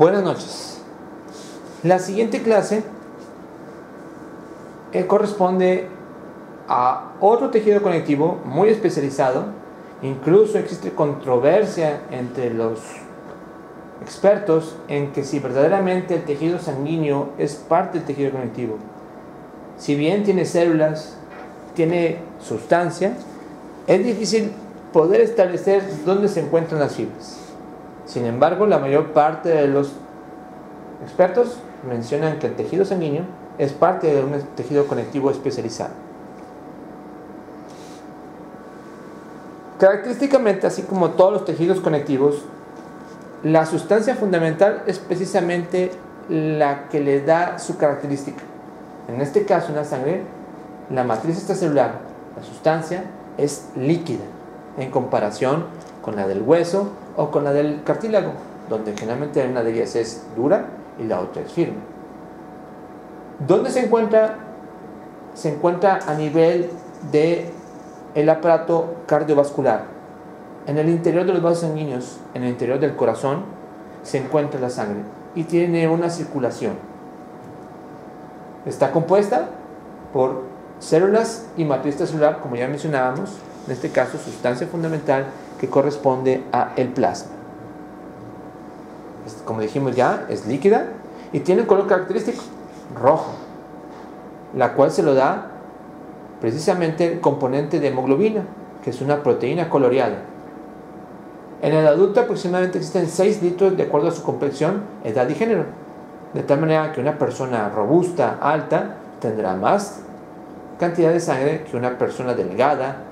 Buenas noches. La siguiente clase corresponde a otro tejido conectivo muy especializado. Incluso existe controversia entre los expertos en que si verdaderamente el tejido sanguíneo es parte del tejido conectivo. Si bien tiene células, tiene sustancia, es difícil poder establecer dónde se encuentran las fibras. Sin embargo, la mayor parte de los expertos mencionan que el tejido sanguíneo es parte de un tejido conectivo especializado. Característicamente, así como todos los tejidos conectivos, la sustancia fundamental es precisamente la que le da su característica. En este caso, en la sangre, la matriz extracelular, la sustancia, es líquida en comparación con la del hueso o con la del cartílago, donde generalmente una de ellas es dura y la otra es firme. ¿Dónde se encuentra? Se encuentra a nivel del aparato cardiovascular. En el interior de los vasos sanguíneos, en el interior del corazón, se encuentra la sangre y tiene una circulación. Está compuesta por células y matriz celular, como ya mencionábamos, en este caso sustancia fundamental que corresponde a el plasma. Como dijimos ya, es líquida y tiene un color característico, rojo, la cual se lo da precisamente el componente de hemoglobina, que es una proteína coloreada. En el adulto aproximadamente existen 6 litros de acuerdo a su complexión, edad y género, de tal manera que una persona robusta, alta, tendrá más cantidad de sangre que una persona delgada,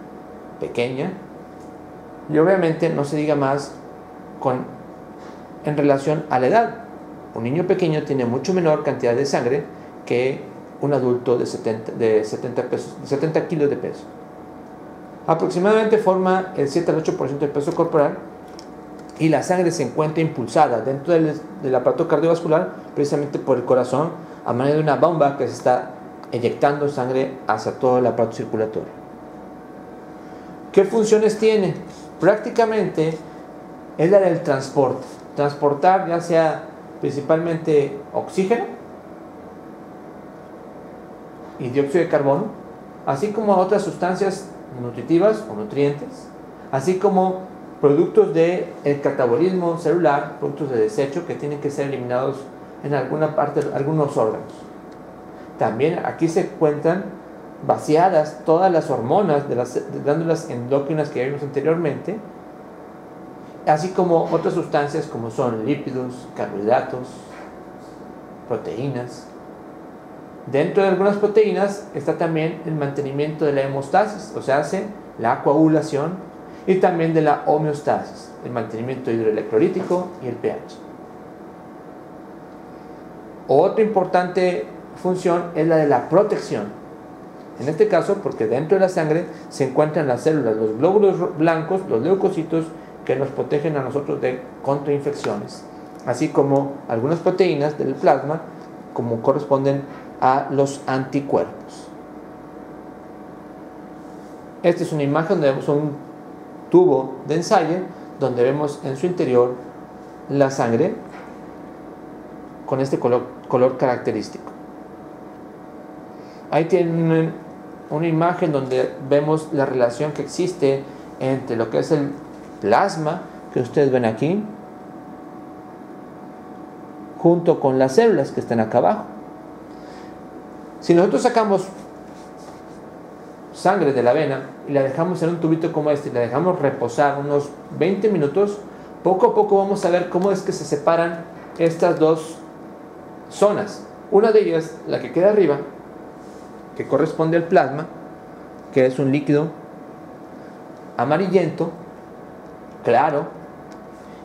pequeña, y obviamente no se diga más en relación a la edad. Un niño pequeño tiene mucho menor cantidad de sangre que un adulto de 70 kilos de peso. Aproximadamente forma el 7 al 8% del peso corporal y la sangre se encuentra impulsada dentro del aparato cardiovascular precisamente por el corazón a manera de una bomba que se está eyectando sangre hacia todo el aparato circulatorio. ¿Qué funciones tiene? Prácticamente es la del transporte. Transportar ya sea principalmente oxígeno y dióxido de carbono, así como otras sustancias nutritivas o nutrientes, así como productos del catabolismo celular, productos de desecho que tienen que ser eliminados en alguna parte, algunos órganos. También aquí se encuentran vaciadas todas las hormonas de las glándulas endócrinas que vimos anteriormente, así como otras sustancias como son lípidos, carbohidratos, proteínas. Dentro de algunas proteínas está también el mantenimiento de la hemostasis, o sea, la coagulación, y también de la homeostasis, el mantenimiento hidroelectrolítico y el pH. Otra importante función es la de la protección. En este caso, porque dentro de la sangre se encuentran las células, los glóbulos blancos, los leucocitos, que nos protegen a nosotros contra infecciones, así como algunas proteínas del plasma, como corresponden a los anticuerpos. Esta es una imagen donde vemos un tubo de ensayo, donde vemos en su interior la sangre con este color característico. Ahí tienen una imagen donde vemos la relación que existe entre lo que es el plasma, que ustedes ven aquí, junto con las células que están acá abajo. Si nosotros sacamos sangre de la vena y la dejamos en un tubito como este y la dejamos reposar unos 20 minutos, poco a poco vamos a ver cómo es que se separan estas dos zonas. Una de ellas, la que queda arriba, que corresponde al plasma, que es un líquido amarillento, claro,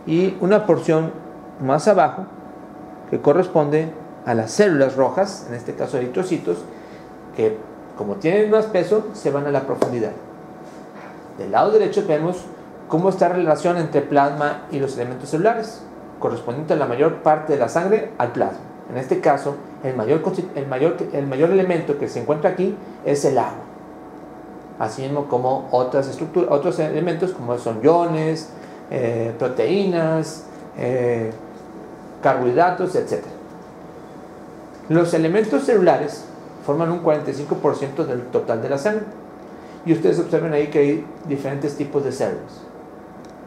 y una porción más abajo que corresponde a las células rojas, en este caso eritrocitos, que como tienen más peso, se van a la profundidad. Del lado derecho vemos cómo está la relación entre plasma y los elementos celulares, correspondiente a la mayor parte de la sangre al plasma. En este caso, el mayor elemento que se encuentra aquí es el agua. Así mismo como otros elementos como son iones, proteínas, carbohidratos, etc. Los elementos celulares forman un 45% del total de la sangre. Y ustedes observen ahí que hay diferentes tipos de células.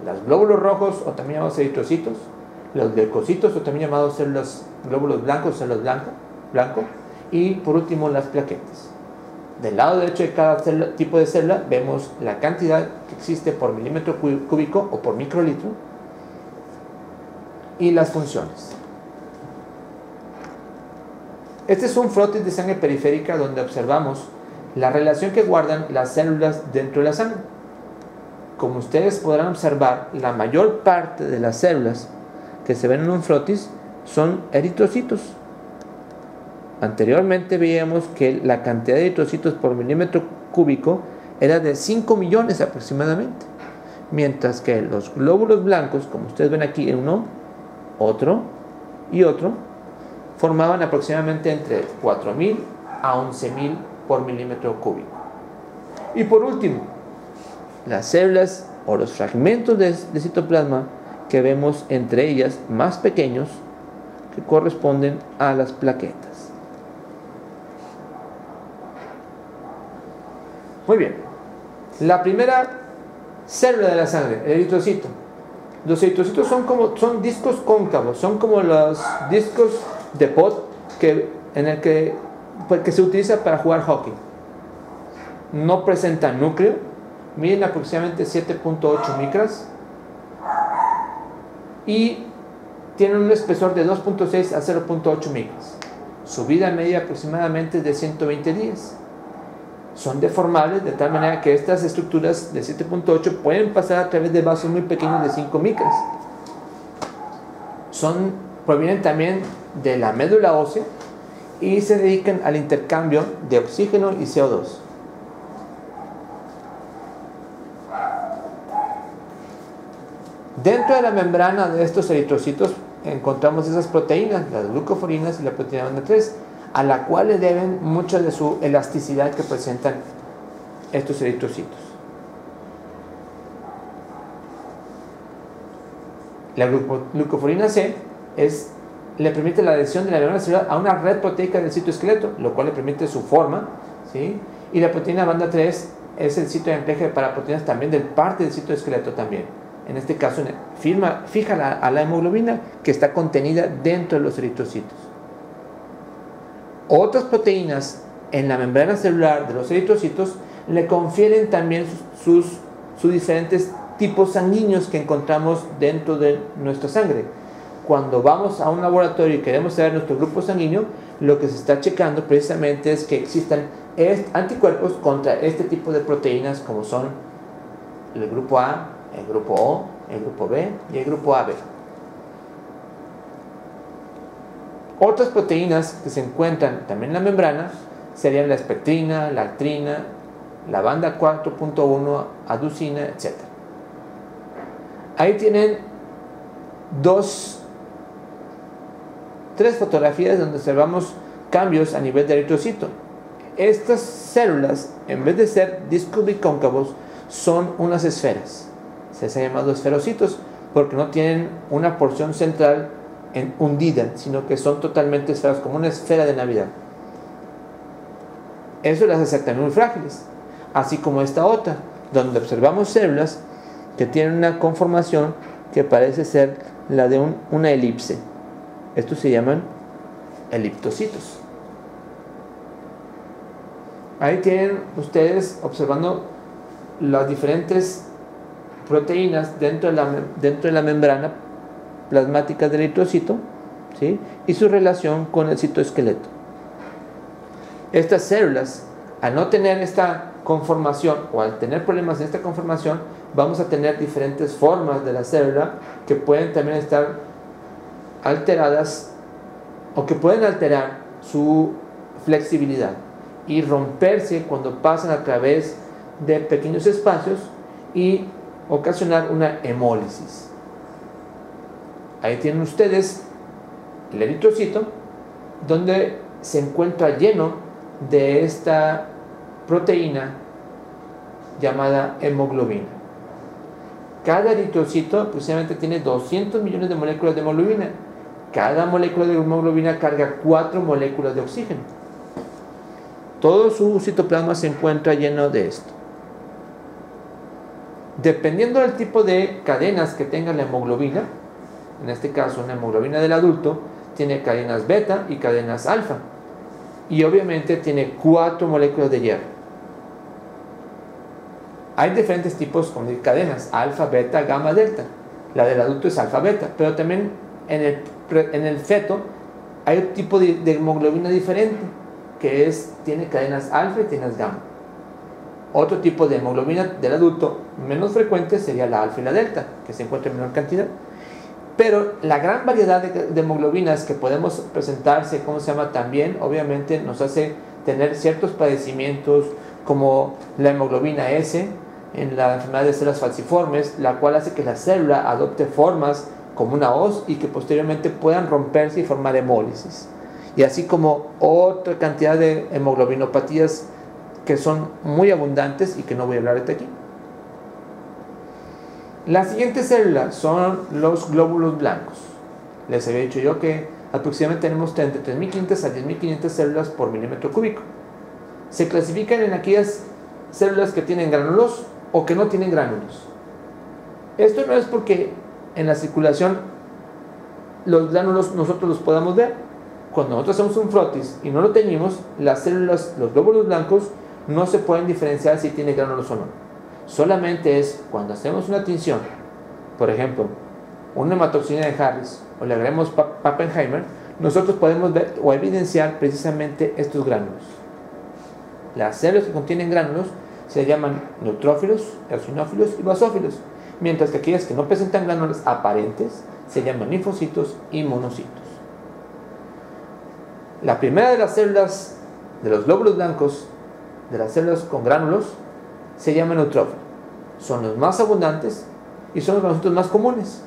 Los glóbulos rojos, o también llamados eritrocitos, los leucocitos, o también llamados glóbulos blancos, células blanco, y por último las plaquetas. Del lado derecho de cada tipo de célula vemos la cantidad que existe por milímetro cúbico o por microlitro y las funciones. Este es un frotis de sangre periférica donde observamos la relación que guardan las células dentro de la sangre. Como ustedes podrán observar, la mayor parte de las células que se ven en un frotis son eritrocitos. Anteriormente veíamos que la cantidad de eritrocitos por milímetro cúbico era de 5 millones aproximadamente, mientras que los glóbulos blancos, como ustedes ven aquí, uno, otro y otro, formaban aproximadamente entre 4.000 a 11.000 por milímetro cúbico. Y por último, las células o los fragmentos de citoplasma que vemos entre ellas más pequeños, que corresponden a las plaquetas. Muy bien, la primera célula de la sangre, el eritrocito. Los eritrocitos son discos cóncavos, son como los discos de pot que se utiliza para jugar hockey. No presentan núcleo, miden aproximadamente 7.8 micras y tienen un espesor de 2.6 a 0.8 micras. Su vida media aproximadamente es de 120 días. Son deformables de tal manera que estas estructuras de 7.8 pueden pasar a través de vasos muy pequeños de 5 micras. Provienen también de la médula ósea y se dedican al intercambio de oxígeno y CO2. Dentro de la membrana de estos eritrocitos encontramos esas proteínas, las glucoforinas y la proteína banda 3, a la cual le deben mucha de su elasticidad que presentan estos eritrocitos. La glucoforina C le permite la adhesión de la membrana celular a una red proteica del citoesqueleto, lo cual le permite su forma, ¿sí? Y la proteína banda 3 es el sitio de anclaje para proteínas también del parte del citoesqueleto también. En este caso fija a la hemoglobina que está contenida dentro de los eritrocitos. Otras proteínas en la membrana celular de los eritrocitos le confieren también sus diferentes tipos sanguíneos que encontramos dentro de nuestra sangre. Cuando vamos a un laboratorio y queremos saber nuestro grupo sanguíneo, lo que se está checando precisamente es que existan anticuerpos contra este tipo de proteínas, como son el grupo A, el grupo O, el grupo B y el grupo AB. Otras proteínas que se encuentran también en la membrana serían la espectrina, la actrina, la banda 4.1, aducina, etc. Ahí tienen tres fotografías donde observamos cambios a nivel de eritrocito. Estas células, en vez de ser discos bicóncavos, son unas esferas. Se han llamado esferocitos porque no tienen una porción central hundida, sino que son totalmente esferas, como una esfera de Navidad. Eso las hace también muy frágiles, así como esta otra, donde observamos células que tienen una conformación que parece ser la de una elipse. Estos se llaman eliptocitos. Ahí tienen ustedes observando las diferentes proteínas dentro de la membrana plasmática del eritrocito, ¿sí? Y su relación con el citoesqueleto. Estas células, al no tener esta conformación o al tener problemas en esta conformación, vamos a tener diferentes formas de la célula que pueden también estar alteradas o que pueden alterar su flexibilidad y romperse cuando pasan a través de pequeños espacios y ocasionar una hemólisis. Ahí tienen ustedes el eritrocito, donde se encuentra lleno de esta proteína llamada hemoglobina. Cada eritrocito aproximadamente tiene 200 millones de moléculas de hemoglobina. Cada molécula de hemoglobina carga 4 moléculas de oxígeno. Todo su citoplasma se encuentra lleno de esto. Dependiendo del tipo de cadenas que tenga la hemoglobina, en este caso una hemoglobina del adulto tiene cadenas beta y cadenas alfa, y obviamente tiene 4 moléculas de hierro. Hay diferentes tipos de cadenas: alfa, beta, gamma, delta. La del adulto es alfa, beta, pero también en el feto hay un tipo de hemoglobina diferente, que tiene cadenas alfa y cadenas gamma. Otro tipo de hemoglobina del adulto menos frecuente sería la alfa y la delta, que se encuentra en menor cantidad. Pero la gran variedad de hemoglobinas que podemos presentarse, también obviamente nos hace tener ciertos padecimientos, como la hemoglobina S en la enfermedad de células falciformes, la cual hace que la célula adopte formas como una hoz y que posteriormente puedan romperse y formar hemólisis. Y así como otra cantidad de hemoglobinopatías que son muy abundantes y que no voy a hablar de aquí. La siguiente célula son los glóbulos blancos. Les había dicho yo que aproximadamente tenemos entre 3.500 a 10.500 células por milímetro cúbico. Se clasifican en aquellas células que tienen gránulos o que no tienen gránulos. Esto no es porque en la circulación los gránulos nosotros los podamos ver. Cuando nosotros hacemos un frotis y no lo teñimos, las células, los glóbulos blancos, no se pueden diferenciar si tiene gránulos o no. Solamente es cuando hacemos una tinción, por ejemplo, una hematoxina de Harris, o le agregamos Pappenheimer, nosotros podemos ver o evidenciar precisamente estos gránulos. Las células que contienen gránulos se llaman neutrófilos, eosinófilos y basófilos, mientras que aquellas que no presentan gránulos aparentes se llaman linfocitos y monocitos. La primera de las células de los glóbulos blancos, de las células con gránulos, se llama neutrófilo. Son los más abundantes y son los granulocitos más comunes.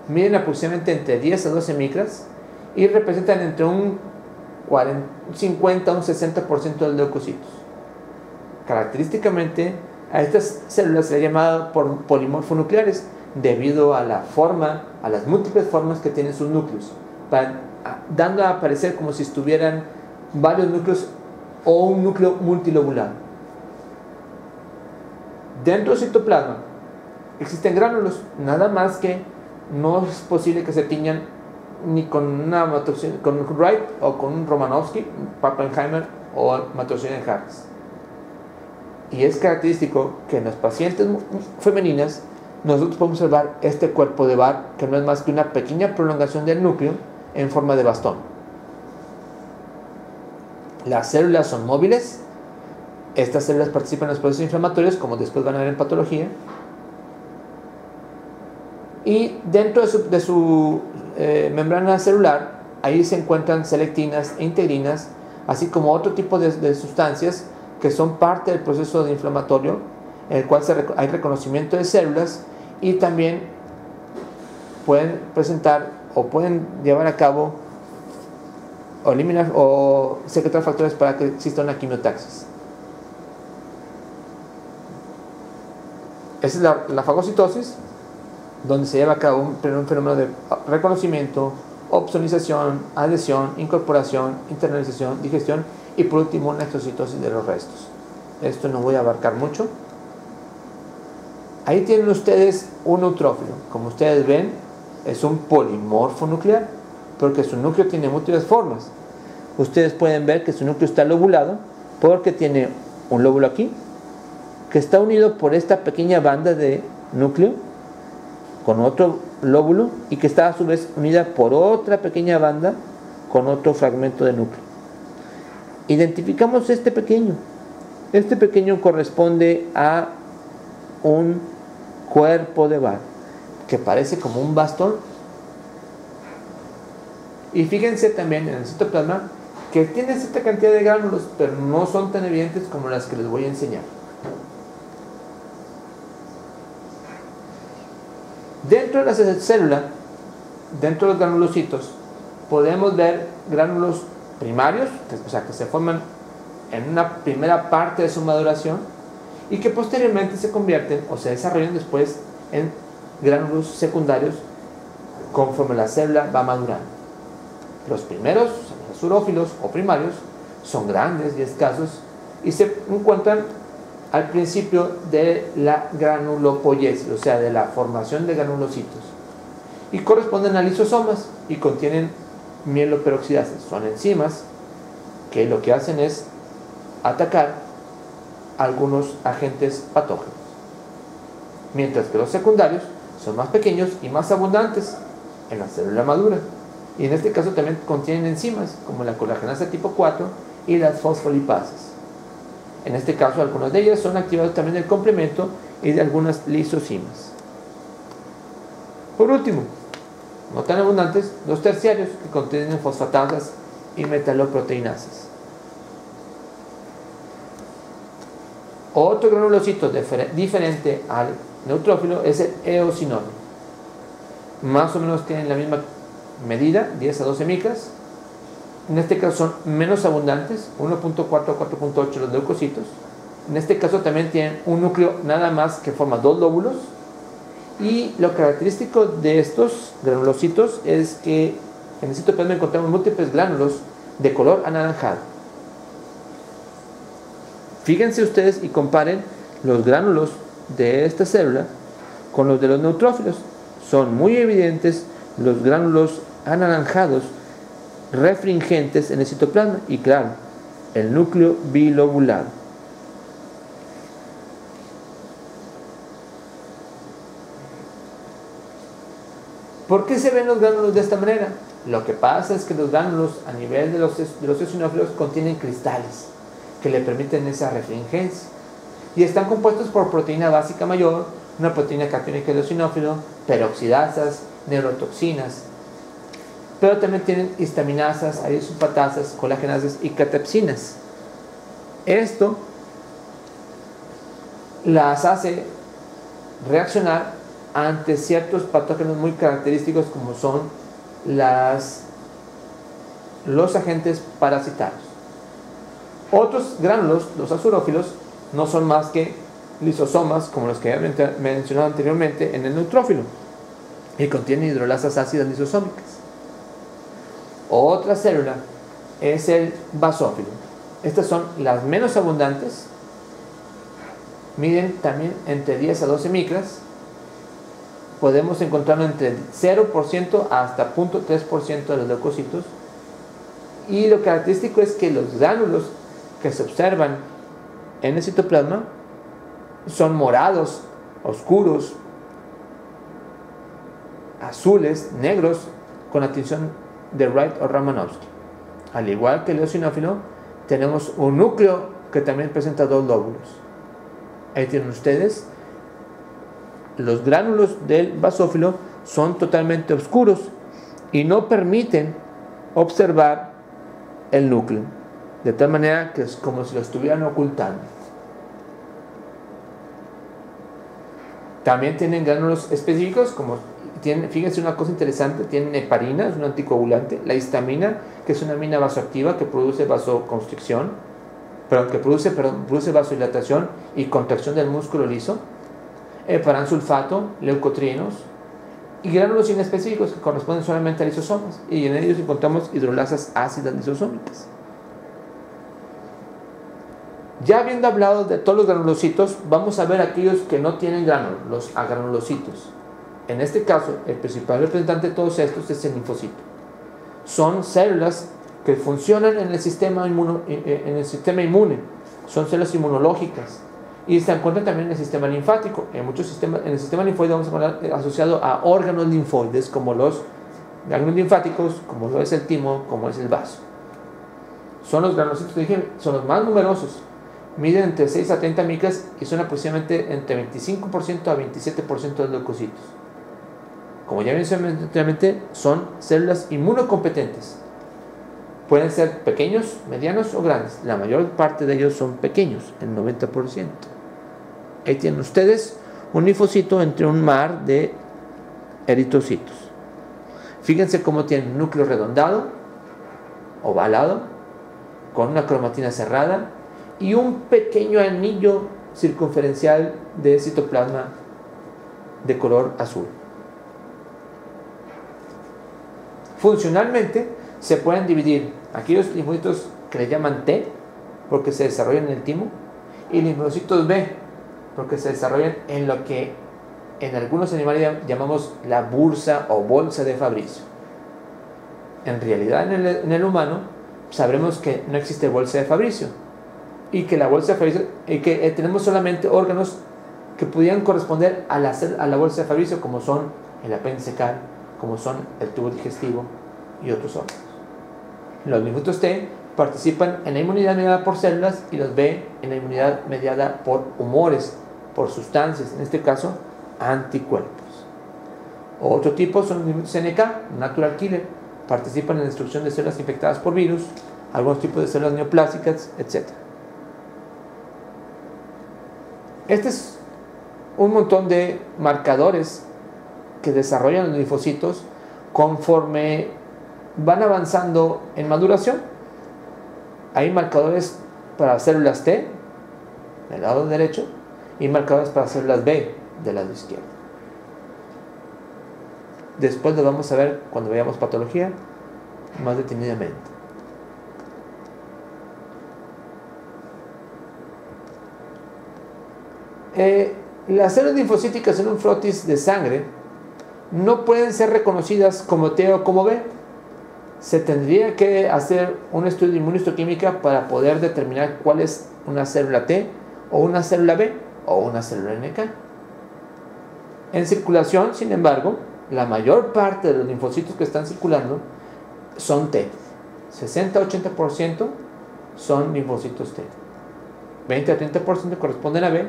Miden aproximadamente entre 10 a 12 micras y representan entre un 50 a un 60% de los leucocitos. Característicamente, a estas células se le ha llamado polimorfonucleares debido a la forma, a las múltiples formas que tienen sus núcleos, dando a parecer como si estuvieran varios núcleos o un núcleo multilobular. Dentro del citoplasma existen gránulos, nada más que no es posible que se tiñan ni con una con un Wright o con un Romanowski, Pappenheimer o hematoxina de Harris. Y es característico que en las pacientes femeninas nosotros podemos observar este cuerpo de Barr, que no es más que una pequeña prolongación del núcleo en forma de bastón. Las células son móviles. Estas células participan en los procesos inflamatorios, como después van a ver en patología. Y dentro de su membrana celular, ahí se encuentran selectinas e integrinas, así como otro tipo de sustancias que son parte del proceso de inflamatorio, en el cual hay reconocimiento de células y también pueden presentar o pueden llevar a cabo o eliminar o secretar factores para que exista una quimiotaxis. Esa es la fagocitosis, donde se lleva a cabo un fenómeno de reconocimiento, opsonización, adhesión, incorporación, internalización, digestión y por último una exocitosis de los restos. Esto no voy a abarcar mucho. Ahí tienen ustedes un neutrófilo. Como ustedes ven, es un polimorfo nuclear, porque su núcleo tiene múltiples formas. Ustedes pueden ver que su núcleo está lobulado, porque tiene un lóbulo aquí, que está unido por esta pequeña banda de núcleo con otro lóbulo y que está a su vez unida por otra pequeña banda con otro fragmento de núcleo. Identificamos este pequeño. Este pequeño corresponde a un cuerpo de Barr que parece como un bastón. Y fíjense también en el citoplasma que tiene cierta cantidad de gránulos, pero no son tan evidentes como las que les voy a enseñar. Dentro de la célula, dentro de los granulocitos, podemos ver gránulos primarios, que se forman en una primera parte de su maduración y que posteriormente se convierten o se desarrollan después en gránulos secundarios conforme la célula va madurando. Los primeros, los azurófilos o primarios, son grandes y escasos y se encuentran al principio de la granulopoiesis, o sea, de la formación de granulocitos, y corresponden a lisosomas y contienen mieloperoxidases. Son enzimas que lo que hacen es atacar algunos agentes patógenos, mientras que los secundarios son más pequeños y más abundantes en la célula madura, y en este caso también contienen enzimas como la colagenasa tipo 4 y las fosfolipases. En este caso, algunas de ellas son activadas también del complemento y de algunas lisosimas. Por último, no tan abundantes, los terciarios, que contienen fosfatasas y metaloproteinasas. Otro granulocito diferente al neutrófilo es el eosinófilo. Más o menos tienen la misma medida, 10 a 12 micras. En este caso son menos abundantes, 1.4 a 4.8 los leucocitos. En este caso también tienen un núcleo nada más que forma dos lóbulos. Y lo característico de estos granulocitos es que en el citoplasma encontramos múltiples gránulos de color anaranjado. Fíjense ustedes y comparen los gránulos de esta célula con los de los neutrófilos. Son muy evidentes los gránulos anaranjados refringentes en el citoplasma y, claro, el núcleo bilobulado. ¿Por qué se ven los gránulos de esta manera? Lo que pasa es que los gránulos a nivel de los eosinófilos contienen cristales que le permiten esa refringencia y están compuestos por proteína básica mayor, una proteína catiónica del eosinófilo, peroxidasas, neurotoxinas, pero también tienen histaminasas, adisulfatasas, colagenasas y catepsinas. Esto las hace reaccionar ante ciertos patógenos muy característicos como son los agentes parasitarios. Otros gránulos, los azurófilos, no son más que lisosomas como los que he mencionado anteriormente en el neutrófilo y contienen hidrolasas ácidas lisosómicas. Otra célula es el basófilo. Estas son las menos abundantes, miden también entre 10 a 12 micras. Podemos encontrarlo entre 0% hasta 0.3% de los leucocitos, y lo característico es que los gránulos que se observan en el citoplasma son morados, oscuros, azules, negros, con la tinción de Wright o Romanowski. Al igual que el eosinófilo, tenemos un núcleo que también presenta dos lóbulos. Ahí tienen ustedes. Los gránulos del basófilo son totalmente oscuros y no permiten observar el núcleo, de tal manera que es como si lo estuvieran ocultando. También tienen gránulos específicos, fíjense una cosa interesante, tienen heparina, es un anticoagulante, la histamina, que es una amina vasoactiva que produce vasoconstricción, que produce vasodilatación y contracción del músculo liso, paransulfato, leucotrienos y gránulos inespecíficos que corresponden solamente a lisosomas, y en ellos encontramos hidrolasas ácidas lisosómicas. Ya habiendo hablado de todos los granulocitos, vamos a ver aquellos que no tienen gránulos, los agranulocitos. En este caso, el principal representante de todos estos es el linfocito. Son células que funcionan en el sistema inmune, son células inmunológicas y se encuentran también en el sistema linfático. En el sistema linfóide vamos a poner asociado a órganos linfoides como los ganglios linfáticos, como lo es el timo, como es el vaso. Son los granulocitos que dije, son los más numerosos. Miden entre 6 a 30 micras y son aproximadamente entre 25% a 27% de los leucocitos. Como ya mencioné anteriormente, son células inmunocompetentes. Pueden ser pequeños, medianos o grandes. La mayor parte de ellos son pequeños, el 90%. Ahí tienen ustedes un linfocito entre un mar de eritrocitos. Fíjense cómo tiene un núcleo redondado, ovalado, con una cromatina cerrada y un pequeño anillo circunferencial de citoplasma de color azul. Funcionalmente se pueden dividir aquellos linfocitos que le llaman T, porque se desarrollan en el timo, y linfocitos B, porque se desarrollan en lo que en algunos animales llamamos la bursa o bolsa de Fabricio. En realidad en el humano sabremos que no existe bolsa de Fabricio, y que la bolsa de Fabricio, y que tenemos solamente órganos que pudieran corresponder a la bolsa de Fabricio, como son el apéndice cal, como son el tubo digestivo y otros órganos. Los linfocitos T participan en la inmunidad mediada por células y los B en la inmunidad mediada por humores, por sustancias, en este caso anticuerpos. Otro tipo son los linfocitos NK, natural killer, participan en la destrucción de células infectadas por virus, algunos tipos de células neoplásicas, etc. Este es un montón de marcadores que desarrollan los linfocitos conforme van avanzando en maduración. Hay marcadores para células T del lado derecho y marcadores para células B del lado izquierdo. Después lo vamos a ver cuando veamos patología más detenidamente. Las células linfocíticas en un frotis de sangre no pueden ser reconocidas como T o como B. Se tendría que hacer un estudio de inmunohistoquímica para poder determinar cuál es una célula T o una célula B o una célula NK. En circulación, sin embargo, la mayor parte de los linfocitos que están circulando son T. 60-80% son linfocitos T. 20-30% corresponden a B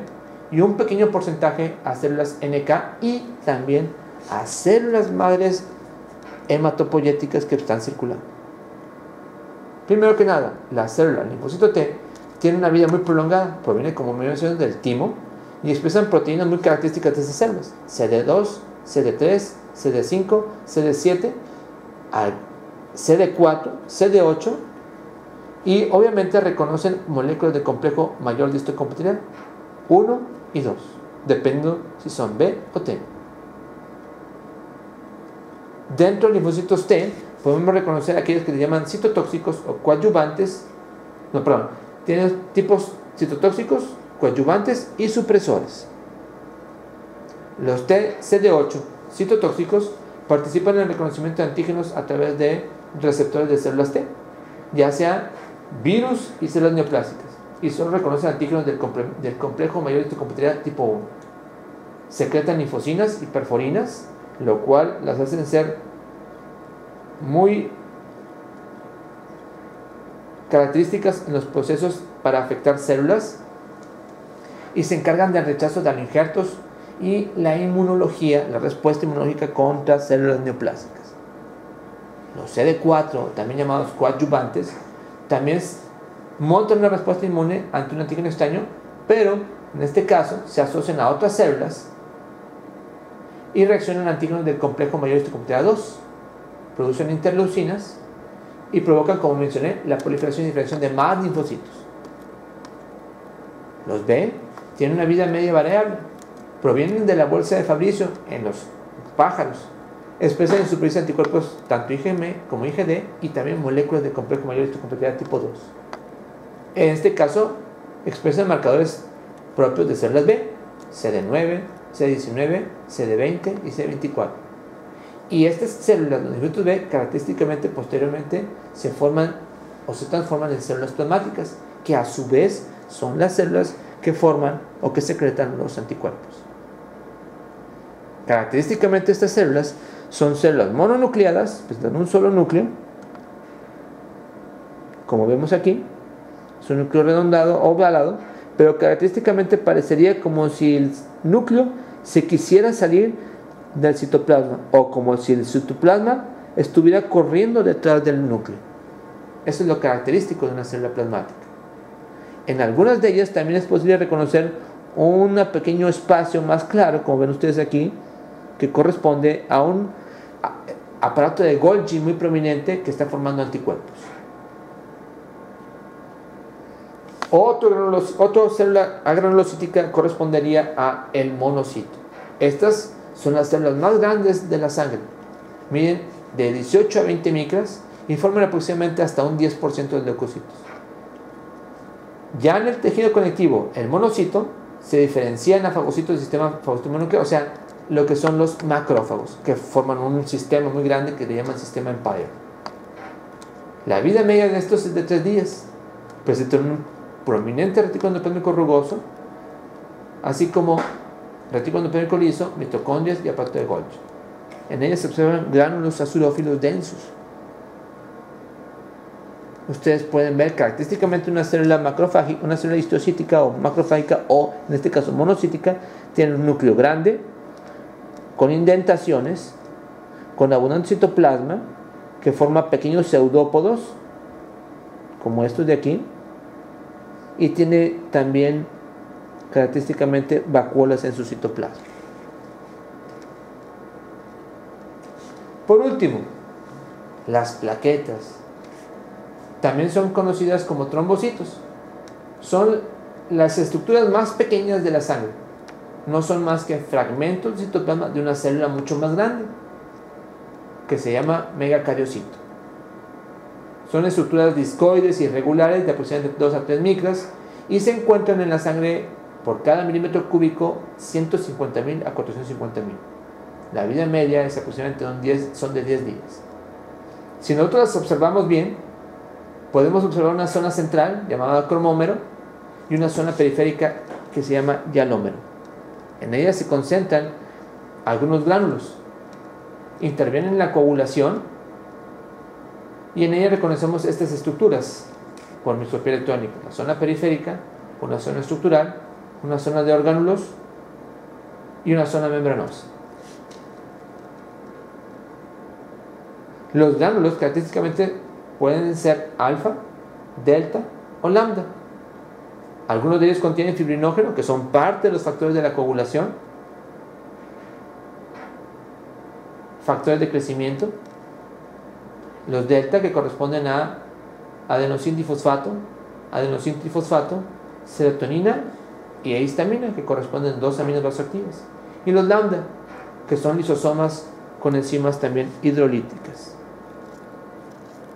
y un pequeño porcentaje a células NK y también a células madres hematopoyéticas que están circulando. Primero que nada, la célula linfocito T tiene una vida muy prolongada, proviene como mencioné del timo y expresan proteínas muy características de esas células: CD2, CD3, CD5, CD7, CD4, CD8 y obviamente reconocen moléculas de complejo mayor de histocompatibilidad 1 y 2, dependiendo si son B o T. Dentro de los linfocitos T podemos reconocer aquellos que se llaman citotóxicos o coadyuvantes. Tienen tipos citotóxicos, coadyuvantes y supresores. Los CD8 citotóxicos participan en el reconocimiento de antígenos a través de receptores de células T, ya sea virus y células neoplásicas, y solo reconocen antígenos del complejo mayor de histocompatibilidad tipo 1. Secretan linfocinas y perforinas, lo cual las hacen ser muy características en los procesos para afectar células y se encargan del rechazo de injertos y la inmunología, la respuesta inmunológica contra células neoplásicas. Los CD4, también llamados coadyuvantes, también montan una respuesta inmune ante un antígeno extraño, pero en este caso se asocian a otras células y reaccionan a antígenos del complejo mayor histocompatibilidad 2, producen interleucinas y provocan, como mencioné, la proliferación y diferenciación de más linfocitos. Los B tienen una vida media variable, provienen de la bolsa de Fabricio en los pájaros, expresan en su superficie anticuerpos tanto IgM como IgD y también moléculas de complejo mayor histocompatibilidad tipo 2. En este caso, expresan marcadores propios de células B, CD9, CD19, CD20 y CD24. Y estas células, los linfocitos B, característicamente posteriormente se forman o se transforman en células plasmáticas, que a su vez son las células que forman o que secretan los anticuerpos. Característicamente estas células son células mononucleadas, pues dan un solo núcleo, como vemos aquí, es un núcleo redondado o ovalado, pero característicamente parecería como si el núcleo se quisiera salir del citoplasma o como si el citoplasma estuviera corriendo detrás del núcleo. Eso es lo característico de una célula plasmática. En algunas de ellas también es posible reconocer un pequeño espacio más claro, como ven ustedes aquí, que corresponde a un aparato de Golgi muy prominente que está formando anticuerpos. Otra célula agranulocítica correspondería a el monocito. Estas son las células más grandes de la sangre. Miden de 18 a 20 micras y forman aproximadamente hasta un 10% de leucocitos. Ya en el tejido conectivo, el monocito se diferencia en fagocitos del sistema fagocito mononuclear, o sea, lo que son los macrófagos, que forman un sistema muy grande que le llaman sistema Empire. La vida media de estos es de 3 días. Presentan un prominente retículo endoplasmático rugoso, así como retículo endoplasmático liso, mitocondrias y aparato de Golgi. En ellas se observan gránulos azurófilos densos. Ustedes pueden ver característicamente una célula macrofágica, una célula histocítica o macrofágica, o en este caso monocítica, tiene un núcleo grande, con indentaciones, con abundante citoplasma, que forma pequeños pseudópodos, como estos de aquí, y tiene también característicamente vacuolas en su citoplasma. Por último, las plaquetas también son conocidas como trombocitos. Son las estructuras más pequeñas de la sangre. No son más que fragmentos de citoplasma de una célula mucho más grande, que se llama megacariocito. Son estructuras discoides irregulares de aproximadamente 2 a 3 micras y se encuentran en la sangre por cada milímetro cúbico 150.000 a 450.000. La vida media es aproximadamente son de 10 días. Si nosotros las observamos bien, podemos observar una zona central llamada cromómero y una zona periférica que se llama hialómero. En ellas se concentran algunos gránulos, intervienen en la coagulación y en ella reconocemos estas estructuras por microscopía electrónica: la zona periférica, una zona estructural, una zona de orgánulos y una zona membranosa. Los gránulos característicamente pueden ser alfa, delta o lambda. Algunos de ellos contienen fibrinógeno, que son parte de los factores de la coagulación, factores de crecimiento. Los delta, que corresponden a adenosín trifosfato, serotonina y histamina, que corresponden a 2 aminos vasoactivas. Y los lambda, que son lisosomas con enzimas también hidrolíticas.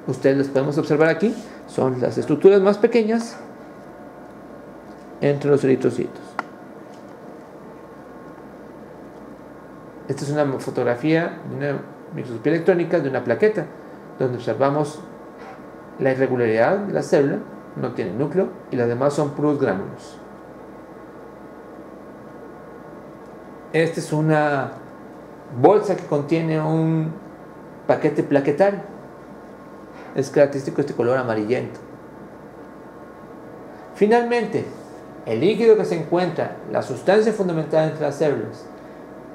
Ustedes los podemos observar aquí. Son las estructuras más pequeñas entre los eritrocitos. Esta es una fotografía de una microscopía electrónica de una plaqueta, donde observamos la irregularidad de la célula. No tiene núcleo y las demás son puros gránulos. Esta es una bolsa que contiene un paquete plaquetario. Es característico este color amarillento. Finalmente, el líquido que se encuentra, la sustancia fundamental entre las células,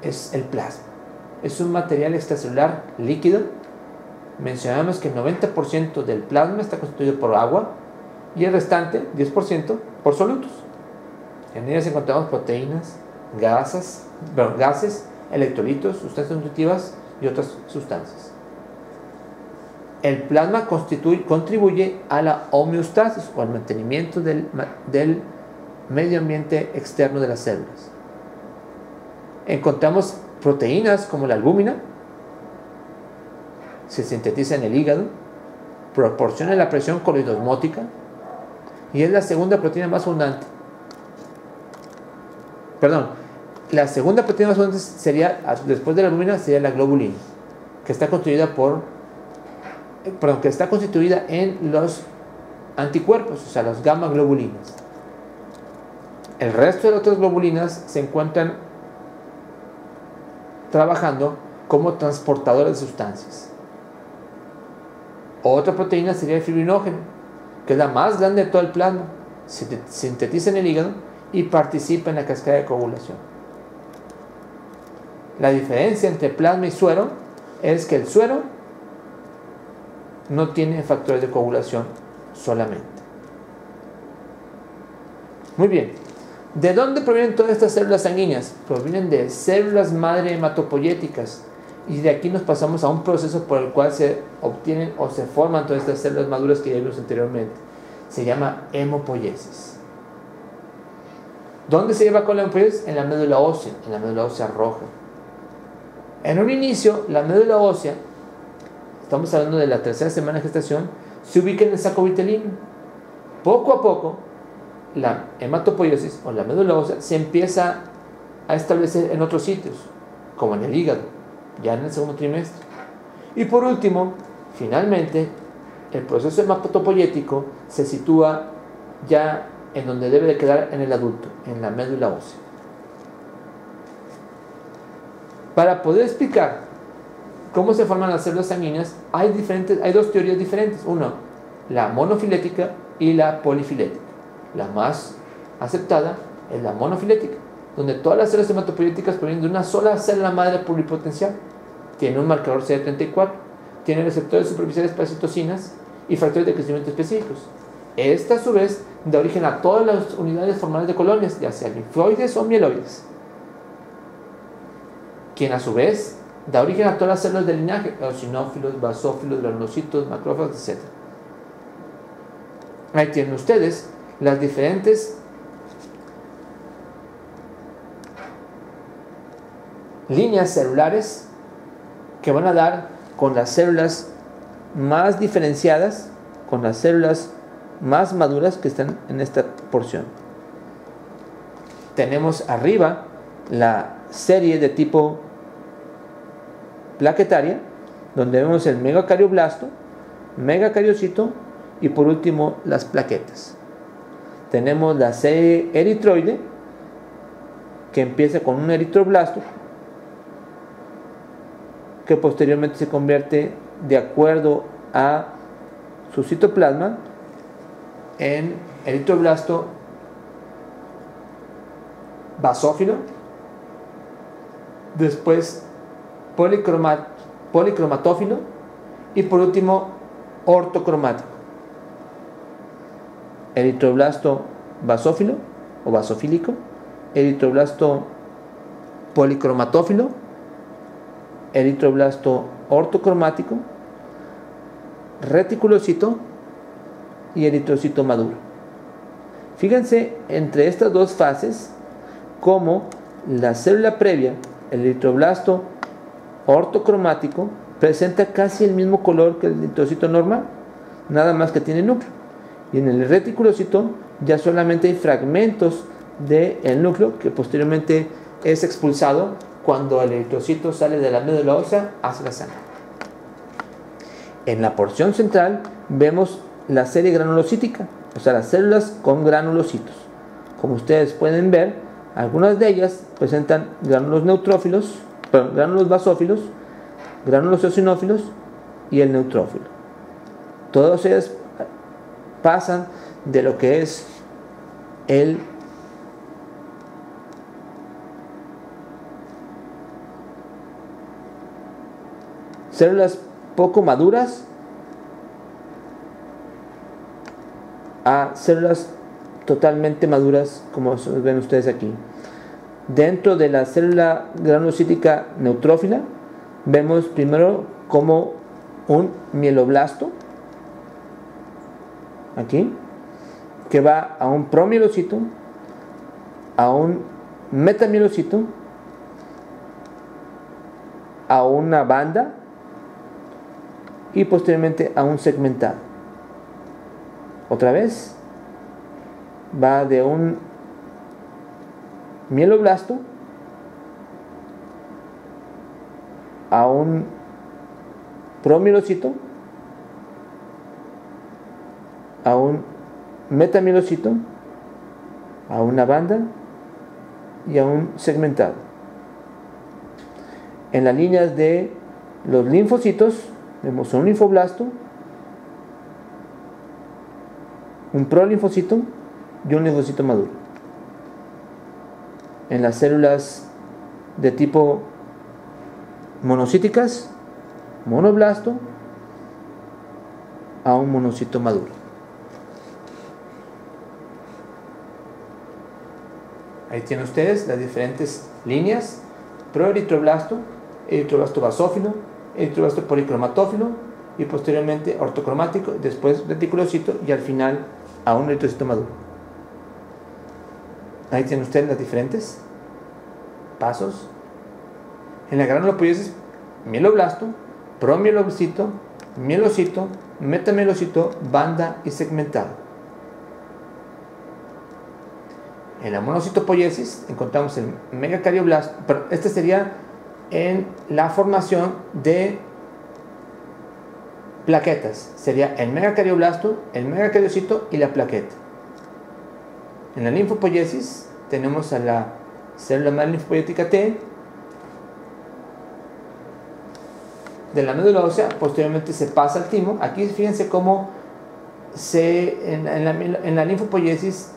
es el plasma. Es un material extracelular líquido. Mencionamos que el 90% del plasma está constituido por agua y el restante, 10%, por solutos. En ellas encontramos proteínas, gases, electrolitos, sustancias nutritivas y otras sustancias. El plasma contribuye a la homeostasis o al mantenimiento del medio ambiente externo de las células. Encontramos proteínas como la albúmina, se sintetiza en el hígado, proporciona la presión coloidosmótica y es la segunda proteína más abundante. La segunda proteína más abundante sería, después de la albúmina, sería la globulina, que está constituida en los anticuerpos, o sea, los gamma globulinas. El resto de las otras globulinas se encuentran trabajando como transportadoras de sustancias. Otra proteína sería el fibrinógeno, que es la más grande de todo el plasma. Se sintetiza en el hígado y participa en la cascada de coagulación. La diferencia entre plasma y suero es que el suero no tiene factores de coagulación solamente. Muy bien. ¿De dónde provienen todas estas células sanguíneas? Provienen de células madre hematopoyéticas. Y de aquí nos pasamos a un proceso por el cual se obtienen o se forman todas estas células maduras que ya vimos anteriormente. Se llama hemopoiesis. ¿Dónde se lleva a cabo la hemopoiesis? En la médula ósea roja. En un inicio, la médula ósea estamos hablando de la tercera semana de gestación, se ubica en el saco vitelino. Poco a poco, la hematopoiesis o la médula ósea se empieza a establecer en otros sitios, como en el hígado, ya en el segundo trimestre. Y por último, finalmente, el proceso hematopoyético se sitúa ya en donde debe de quedar en el adulto, en la médula ósea. Para poder explicar cómo se forman las células sanguíneas, hay dos teorías diferentes. Una, la monofilética y la polifilética. La más aceptada es la monofilética, donde todas las células hematopoyéticas provienen de una sola célula madre pluripotencial. Tiene un marcador CD34, tiene receptores superficiales para citocinas y factores de crecimiento específicos. Esta, a su vez, da origen a todas las unidades formales de colonias, ya sean linfoides o mieloides, quien a su vez da origen a todas las células del linaje, eosinófilos, basófilos, granulocitos, macrófagos, etc. Ahí tienen ustedes las diferentes líneas celulares que van a dar con las células más diferenciadas, con las células más maduras que están en esta porción. Tenemos arriba la serie de tipo plaquetaria, donde vemos el megacardioblasto, megacariocito y por último las plaquetas. Tenemos la serie eritroide, que empieza con un eritroblasto, que posteriormente se convierte, de acuerdo a su citoplasma, en eritroblasto basófilo, después policromatófilo y por último ortocromático. Eritroblasto basófilo o basofílico, eritroblasto policromatófilo, eritroblasto ortocromático, reticulocito y eritrocito maduro. Fíjense entre estas dos fases cómo la célula previa, el eritroblasto ortocromático, presenta casi el mismo color que el eritrocito normal, nada más que tiene núcleo. Y en el reticulocito ya solamente hay fragmentos del núcleo que posteriormente es expulsado cuando el eritrocito sale de la médula ósea hacia la sangre. En la porción central vemos la serie granulocítica, o sea, las células con granulocitos. Como ustedes pueden ver, algunas de ellas presentan gránulos neutrófilos, gránulos basófilos, gránulos eosinófilos y el neutrófilo. Todas ellas pasan de lo que es el células poco maduras a células totalmente maduras, como ven ustedes aquí. Dentro de la célula granulocítica neutrófila vemos primero como un mieloblasto, aquí, que va a un promielocito, a un metamielocito, a una banda y posteriormente a un segmentado. Otra vez va de un mieloblasto a un promielocito, a un metamielocito, a una banda y a un segmentado. En las líneas de los linfocitos vemos un linfoblasto, un prolinfocito y un linfocito maduro. En las células de tipo monocíticas, monoblasto a un monocito maduro. Ahí tienen ustedes las diferentes líneas: proeritroblasto, eritroblasto basófilo, eritroblasto policromatófilo y posteriormente ortocromático, después reticulocito y al final a un eritrocito maduro. Ahí tienen ustedes las diferentes pasos. En la granulopoiesis, mieloblasto, promielocito, mielocito, metamielocito, banda y segmentado. En la monocitopoiesis encontramos el megacardioblasto, pero este sería en la formación de plaquetas. Sería el megacardioblasto, el megacardiocito y la plaqueta. En la linfopoiesis tenemos a la célula madre linfopoietica T, de la médula ósea, posteriormente se pasa al timo. Aquí fíjense cómo en la linfopoiesis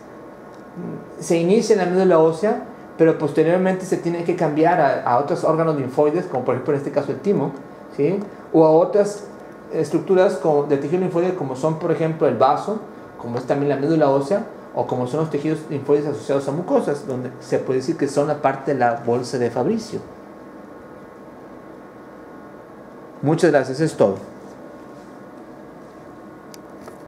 se inicia en la médula ósea, pero posteriormente se tiene que cambiar a otros órganos linfoides, como por ejemplo en este caso el timo, ¿sí? O a otras estructuras de tejido linfoide, como son por ejemplo el vaso, como es también la médula ósea, o como son los tejidos linfoides asociados a mucosas, donde se puede decir que son la parte de la bolsa de Fabricio. Muchas gracias, es todo.